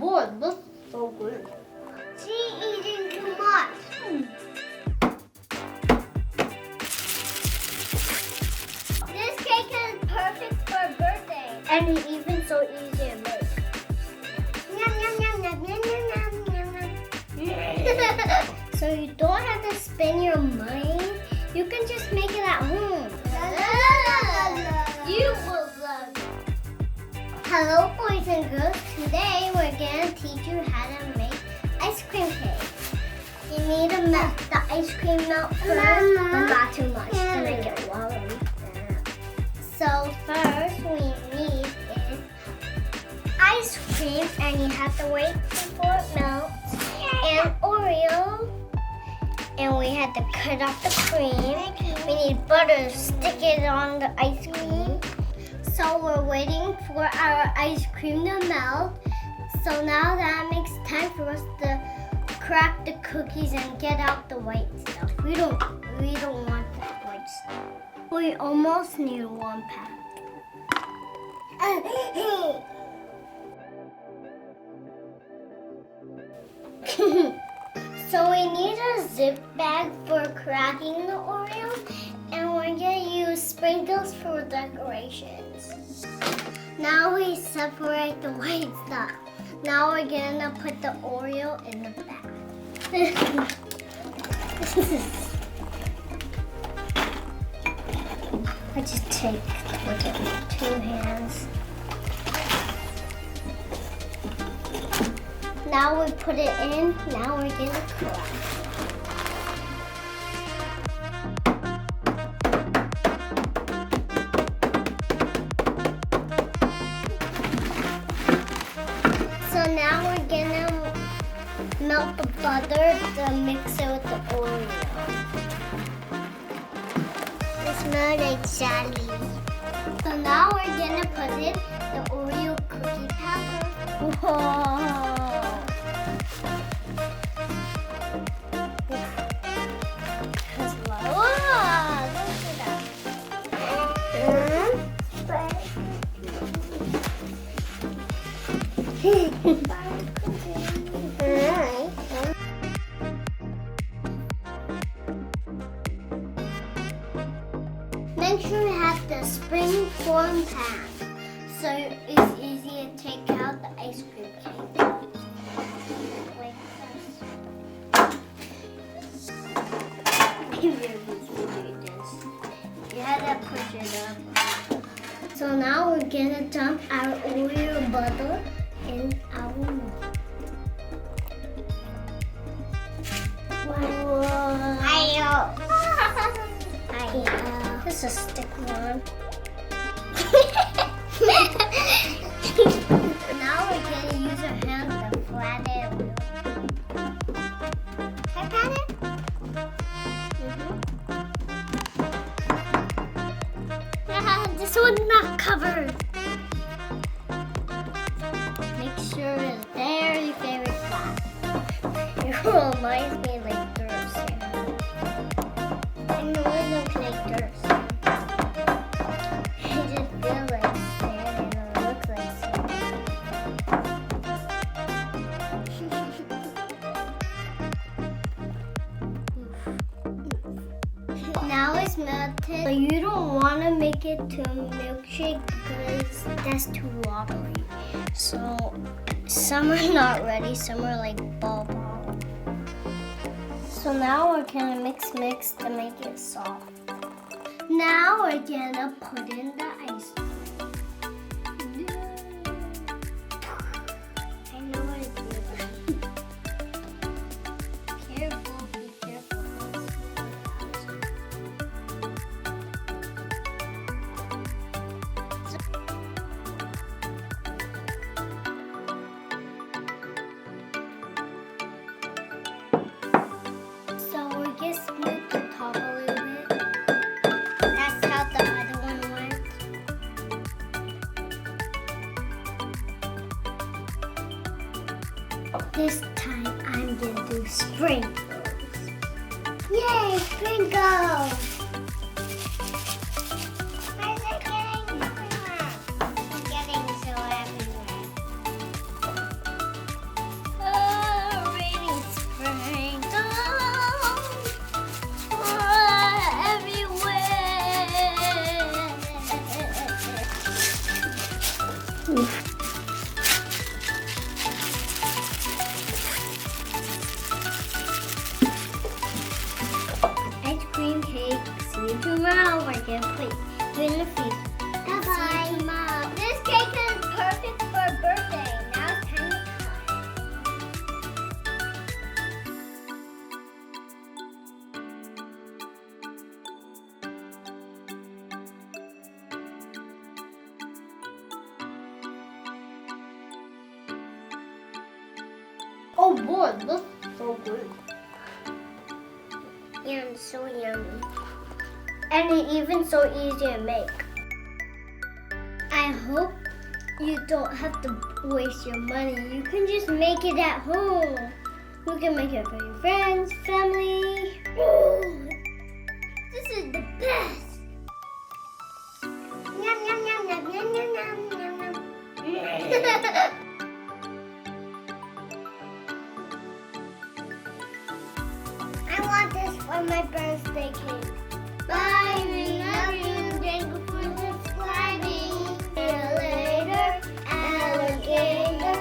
boy, this is so good. She's eating too much. This cake is perfect for a birthday. And it's even so easy to make. Yum, yum, yum, yum, yum, yum, yum, yum. So you don't have to spend your money. You can just make it at home. You will love it. Hello, boys and girls. Today we're going to teach you how to make ice cream cake. You need to melt the ice cream melt first, but not too much to make it watery. So first we need is ice cream, and you have to wait before it melts, and Oreo, and we have to cut off the cream. We need butter to stick it on the ice cream. So we're waiting for our ice cream to melt. So now that makes time for us to crack the cookies and get out the white stuff. We don't want the white stuff. We almost need 1 pack. So we need a zip bag for cracking the Oreo, and we're gonna use sprinkles for decorations. Now we separate the white stuff. Now we're gonna put the Oreo in the bag. I just take with it with 2 hands. Now we put it in. Now we're gonna crack. So now we're gonna melt the butter to mix it with the Oreo. It smells like jelly. So now we're gonna put in the Oreo cookie powder. Whoa! Make sure you have the spring form pan, so it's easy to take out the ice cream cake. Like this. You have to push it up. So now we're gonna dump our Oreo butter in our mold. This is a stick one. Now we're gonna use our hands to flatten it. Can I pat it? This one's not covered. Make sure it's very, very flat. It reminds me like dirt. I know it looks like dirt. I just feel like sand and it looks like sand. Now it's melted. So you don't want to make it to a milkshake because that's too watery. So some are not ready, some are like ball. So now we're gonna mix to make it soft. Now we're gonna put in the ice cream. I know what to do. Careful, be careful. So we're just smooth the top a little bit. That's how the other one went. This time I'm gonna do sprinkles. Yay, sprinkles! Where's it getting everywhere? It's getting so everywhere. Oh, it looks so good. And so yummy. And it's even so easy to make. I hope you don't have to waste your money. You can just make it at home. You can make it for your friends, family. Ooh, this is the best. Yum, yum, yum, yum, yum, yum, yum, yum, yum. I want this for my birthday cake. Bye, we love you. Thank you for subscribing. See you later, alligator.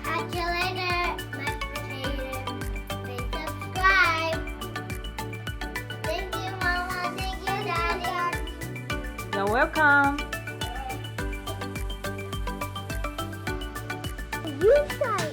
Catch you later, my potato. Please subscribe. Thank you, Mama. Thank you, Daddy. You're welcome. You start.